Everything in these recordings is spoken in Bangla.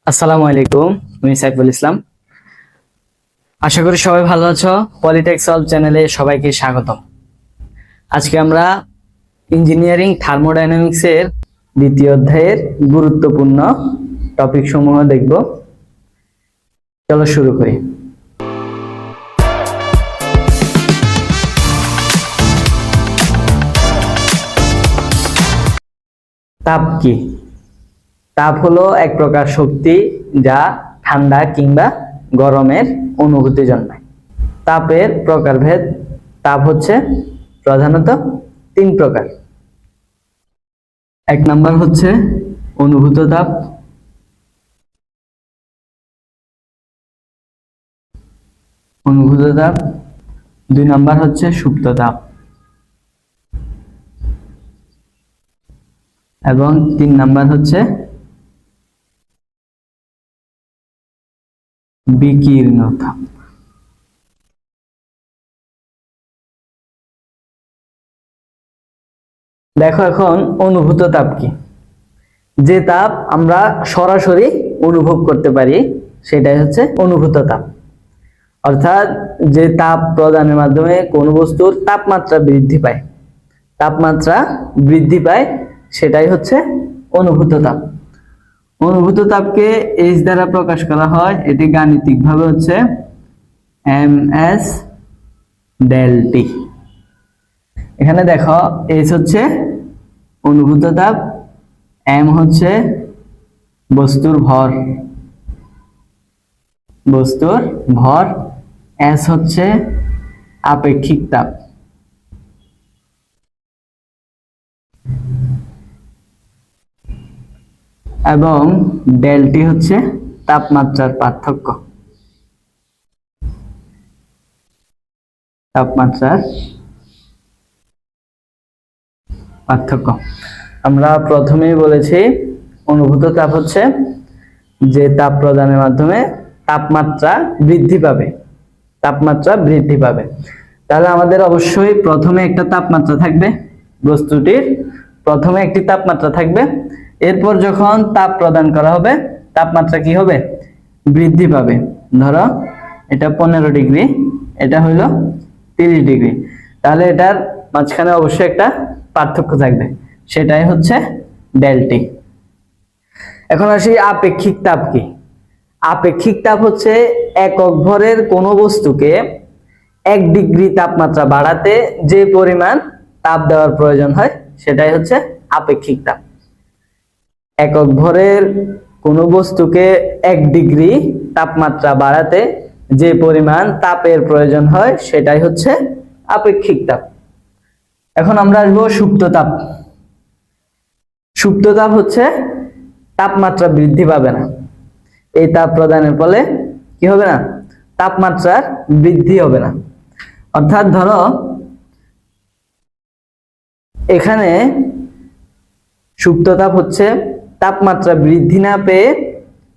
আসসালামু আলাইকুম, আমি সাইফুল ইসলাম। আশা করি সবাই ভালো আছো। পলিটেক সলভ চ্যানেলে সবাইকে স্বাগতম। আজকে আমরা ইঞ্জিনিয়ারিং থার্মোডাইনামিক্স এর দ্বিতীয় অধ্যায়ের গুরুত্বপূর্ণ টপিক সমূহ দেখব। চলো শুরু করি। তাপ কি? তাপ হলো এক প্রকার শক্তি যা ঠান্ডা কিংবা গরমের অনুভূতি জন্মায়। তাপের প্রকারভেদ। তাপ হচ্ছে প্রধানত তিন প্রকার। এক নাম্বার হচ্ছে অনুভূত তাপ, দুই নাম্বার হচ্ছে সুপ্ত তাপ এবং তিন নাম্বার হচ্ছে বিকীর্ণ তাপ। দেখো এখন অনুভূত তাপ কি? যে তাপ আমরা সরাসরি অনুভব করতে পারি সেটাই হচ্ছে অনুভূত তাপ। অর্থাৎ যে তাপ প্রদানের মাধ্যমে কোনো বস্তুর তাপমাত্রা বৃদ্ধি পায় সেটাই হচ্ছে অনুভূত তাপ। অনুভূত তাপকে এইচ দ্বারা প্রকাশ করা হয়। এটি গাণিতিকভাবে হচ্ছে ms del T। এখানে দেখো এইচ হচ্ছে অনুভূত তাপ, m হচ্ছে বস্তুর ভর, s হচ্ছে আপেক্ষিক তাপ। এবং del T হচ্ছে তাপমাত্রার পার্থক্য। আমরা প্রথমেই বলেছি অনুভূত তাপ হচ্ছে যে তাপ প্রদানের মাধ্যমে তাপমাত্রা বৃদ্ধি পাবে। তাহলে আমাদের অবশ্যই প্রথমে একটা তাপমাত্রা থাকবে, বস্তুটির প্রথমে একটি তাপমাত্রা থাকবে। এরপর যখন তাপ প্রদান করা হবে তাপমাত্রা কি হবে? বৃদ্ধি পাবে। ধরো এটা 15 ডিগ্রি, এটা হইল 30 ডিগ্রি, তাহলে এটার মাঝখানে অবশ্যই একটা পার্থক্য থাকবে, সেটাই হচ্ছে del T। এখন আসি আপেক্ষিক তাপ কি? আপেক্ষিক তাপ হচ্ছে একক ভরের কোনো বস্তুকে 1 ডিগ্রি তাপমাত্রা বাড়াতে যে পরিমাণ তাপ দেওয়ার প্রয়োজন হয় সেটাই হচ্ছে আপেক্ষিক তাপ। একক ভরের কোনো বস্তুকে 1 ডিগ্রি তাপমাত্রা বাড়াতে যে পরিমাণ তাপের প্রয়োজন হয় সেটাই হচ্ছে আপেক্ষিক তাপ। এখন আমরা আসবো সুপ্ত তাপ। সুপ্ত তাপ হচ্ছে তাপমাত্রা বৃদ্ধি পাবে না। এই তাপ প্রদানের ফলে কি হবে না? তাপমাত্রার বৃদ্ধি হবে না। অর্থাৎ ধরো এখানে সুপ্ত তাপ হচ্ছে তাপমাত্রা বৃদ্ধি না পেয়ে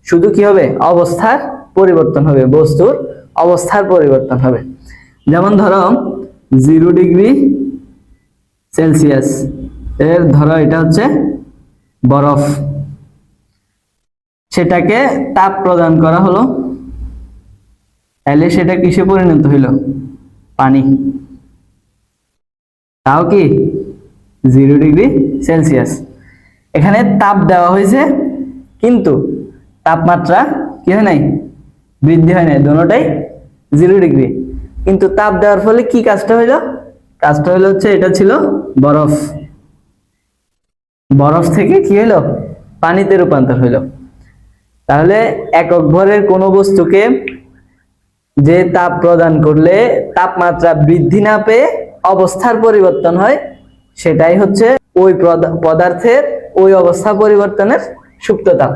শুধু কি হবে? অবস্থার পরিবর্তন হবে, বস্তুর অবস্থার পরিবর্তন হবে। যেমন ধরো 0 ডিগ্রি সেলসিয়াস এর ধরো এটা হচ্ছে বরফ, সেটাকে তাপ প্রদান করা হলো, তাহলে সেটা কিসে পরিণত হইল? পানি। তাও কি 0 ডিগ্রি সেলসিয়াস। এখানে তাপ দেওয়া হয়েছে কিন্তু তাপমাত্রা কি হয় নাই? বৃদ্ধি হয় নাই, দুটোটাই 0 ডিগ্রি। কিন্তু তাপ দেওয়ার ফলে কি কাজটা হইল? কাজটা হইল হচ্ছে এটা ছিল বরফ থেকে কি হইল? পানিতে রূপান্তর হইল। তাহলে একক ভরের কোনো বস্তুকে যে তাপ প্রদান করলে তাপমাত্রা বৃদ্ধি না পেয়ে অবস্থার পরিবর্তন হয় সেটাই হচ্ছে ওই পদার্থের ওই অবস্থা পরিবর্তনের সুপ্ত তাপ।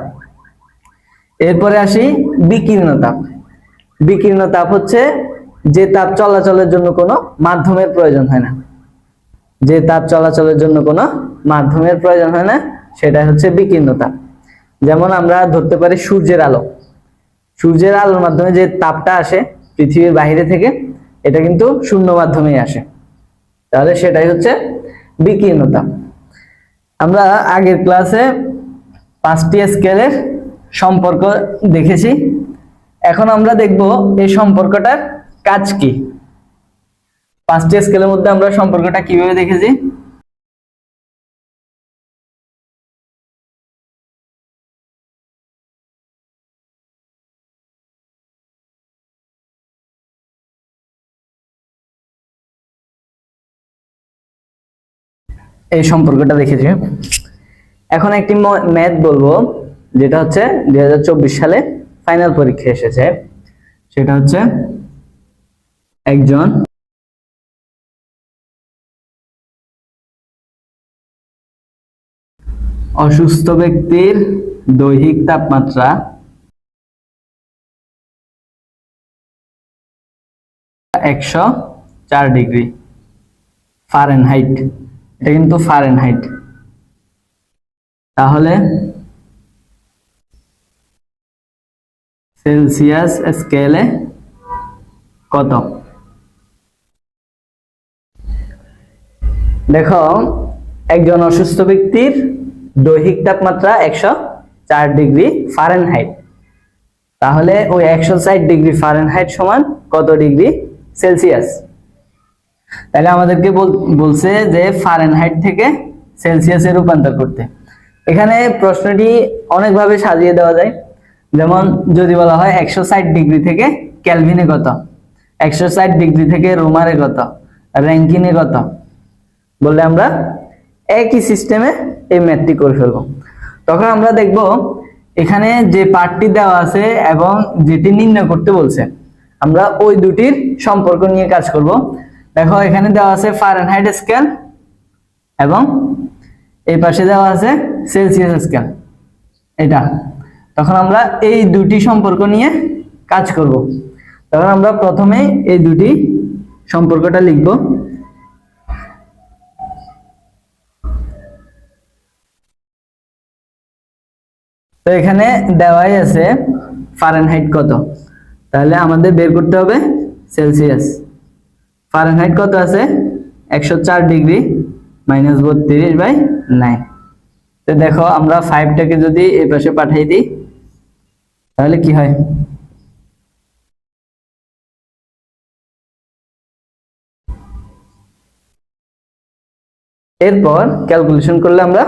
এরপরে আসি বিকীর্ণ তাপ। বিকীর্ণ তাপ হচ্ছে যে তাপ চলাচলের জন্য কোনো মাধ্যমের প্রয়োজন হয় না, সেটা হচ্ছে বিকীর্ণ তাপ। যেমন আমরা ধরতে পারি সূর্যের আলোর মাধ্যমে যে তাপটা আসে পৃথিবীর বাইরে থেকে, এটা কিন্তু শূন্য মাধ্যমেই আসে, তাহলে সেটাই হচ্ছে বিকীর্ণ তাপ। আমরা আগের ক্লাসে 5টি স্কেলের সম্পর্ক দেখেছি। এখন আমরা দেখব এই সম্পর্কটার কাজ কি। 5টি স্কেলের মধ্যে আমরা সম্পর্কটা কিভাবে দেখেছি। এই সম্পর্কটা দেখেছি। এখন একটি ম্যাথ বলবো, যেটা হচ্ছে 2024 সালে ফাইনাল পরীক্ষা এসেছে। সেটা হচ্ছে একজন অসুস্থ ব্যক্তির দৈহিক তাপমাত্রা 104 ডিগ্রি ফারেনহাইট। এটা কিন্তু ফারেনহাইট। তাহলে সেলসিয়াস স্কেলে কত? দেখো, একজন অসুস্থ ব্যক্তির দৈহিক তাপমাত্রা 104 ডিগ্রি ফারেনহাইট। তাহলে ওই 160 ডিগ্রি ফারেনহাইট সমান কত ডিগ্রি সেলসিয়াস? তাহলে আমাদেরকে বলছে যে ফারেনহাইট থেকে সেলসিয়াসে রূপান্তর করতে। এখানে প্রশ্নটি অনেকভাবে সাজিয়ে দেওয়া যায়। যেমন যদি বলা হয় 160 ডিগ্রি থেকে কেলভিনে কত, 160 ডিগ্রি থেকে রোমারে কত, র্যাঙ্কিনে কত, বললে আমরা একই সিস্টেমে এই ম্যাথটি করে ফেলবো। তখন আমরা দেখব এখানে যে পার্টটি দেওয়া আছে এবং যেটি নির্ণয় করতে বলছে, আমরা ওই দুটির সম্পর্ক নিয়ে কাজ করব। দেখো, এখানে দেওয়া আছে ফারেনহাইট স্কেল এবং এই পাশে দেওয়া আছে সেলসিয়াস স্কেল, এটা। তখন আমরা এই দুটি সম্পর্ক নিয়ে কাজ করব। তখন আমরা প্রথমে এই দুটি সম্পর্কটা লিখব। তো এখানে দেওয়াই আছে ফারেনহাইট কত, তাহলে আমাদের বের করতে হবে সেলসিয়াস। ফারেনহাইট কত আছে? 104 ডিগ্রি মাইনাস 32/9। তো দেখো, আমরা 5টাকে যদি এই পাশে পাঠিয়ে দিই তাহলে কি হয়? এরপর ক্যালকুলেশন করলে আমরা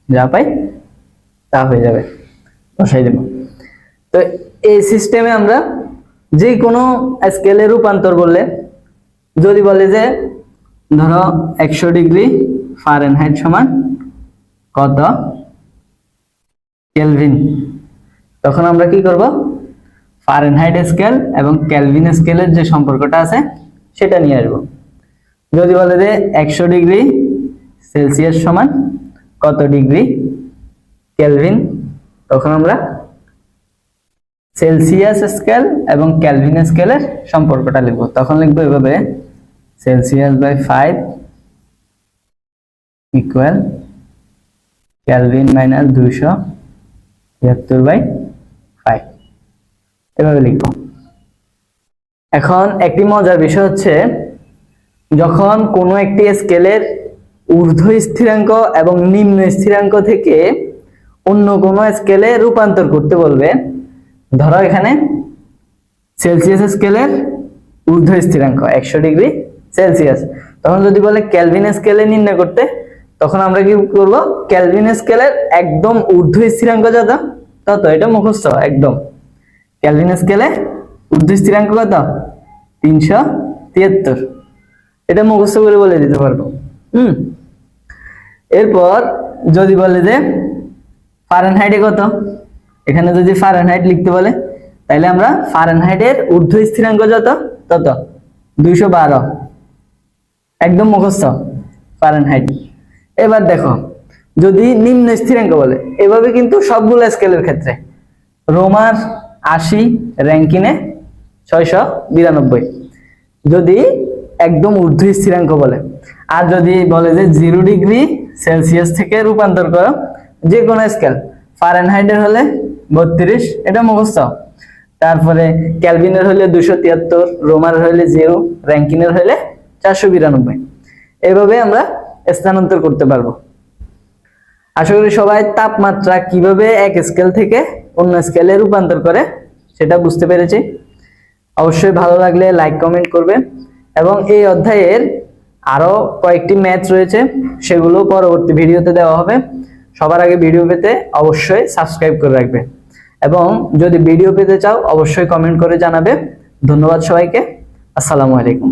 যা পাই তা হয়ে যাবে, বসাই দেব। তো এই সিস্টেমে আমরা যে কোনো স্কেলে রূপান্তর করলে, যদি বলে যে ধরো 100 ডিগ্রি ফারেনহাইট সমান কত কেলভিন, তখন আমরা কি করব? ফারেনহাইট স্কেল এবং কেলভিন স্কেলের যে সম্পর্কটা আছে সেটা নিয়ে আসব। যদি বলে যে 100 ডিগ্রি সেলসিয়াস সমান কত ডিগ্রি কেলভিন, তখন আমরা সেলসিয়াস স্কেল এবং কেলভিন স্কেলের সম্পর্কটা লিখব। তখন লিখবো এভাবে, celsius by 5 equal kelvin minus 273/5, এভাবে লিখব। এখন একটি মজার বিষয় হচ্ছে, যখন কোনো একটি স্কেলের ঊর্ধ্ব স্থিরাঙ্ক এবং নিম্ন স্থিরাঙ্ক থেকে অন্য কোনো স্কেলে রূপান্তর করতে বলবে, ধরো এখানে সেলসিয়াস স্কেলের ঊর্ধ্ব স্থিরাঙ্ক 100 ডিগ্রি সেলসিয়াস, তখন যদি বলে কেলভিন স্কেলে নির্ণয় করতে, তখন আমরা কি করব? কেলভিন স্কেলের একদম ঊর্ধ্ব স্থিরাঙ্ক যত তত, এটা মুখস্থ একদম। কেলভিন স্কেলে ঊর্ধ্ব স্থিরাঙ্ক কত? 373, এটা মুখস্থ করে বলে দিতে পারবো। এরপর যদি বলে যে ফারেনহাইটে কত, এখানে যদি ফারেনহাইট লিখতে বলে, তাহলে আমরা ফারেনহাইটের ঊর্ধ্ব স্থিরাঙ্ক যত তত 212, একদম মুখস্থ ফারেনহাইট। এবার দেখো, যদি নিম্ন স্থিরাঙ্ক বলে, এভাবে কিন্তু সবগুলো স্কেলের ক্ষেত্রে, রোমার 80, র্যাঙ্কিনে 692, যদি একদম ঊর্ধ্ব স্থিরাঙ্ক বলে। আর যদি বলে যে 0 ডিগ্রি সেলসিয়াস থেকে রূপান্তর করো যে কোনো স্কেল, ফারেনহাইটের হলে 32, এটা মুখস্থ। তারপরে কেলভিনের হলে 273, রোমার হলে 0, র্যাঙ্কিনের হলে 492, এইভাবে আমরা স্থানান্তর করতে পারবো। আশা করি সবাই তাপমাত্রা কিভাবে এক স্কেল থেকে অন্য স্কেলে রূপান্তর করে সেটা বুঝতে পেরেছি। অবশ্যই ভালো লাগলে লাইক কমেন্ট করবে এবং এই অধ্যায়ের আরো কয়েকটি ম্যাথ রয়েছে, সেগুলো পরবর্তী ভিডিওতে দেওয়া হবে। সবার আগে ভিডিও পেতে অবশ্যই সাবস্ক্রাইব করে রাখবে এবং যদি ভিডিও পেতে চাও অবশ্যই কমেন্ট করে জানাবে। ধন্যবাদ সবাইকে। আসসালামু আলাইকুম।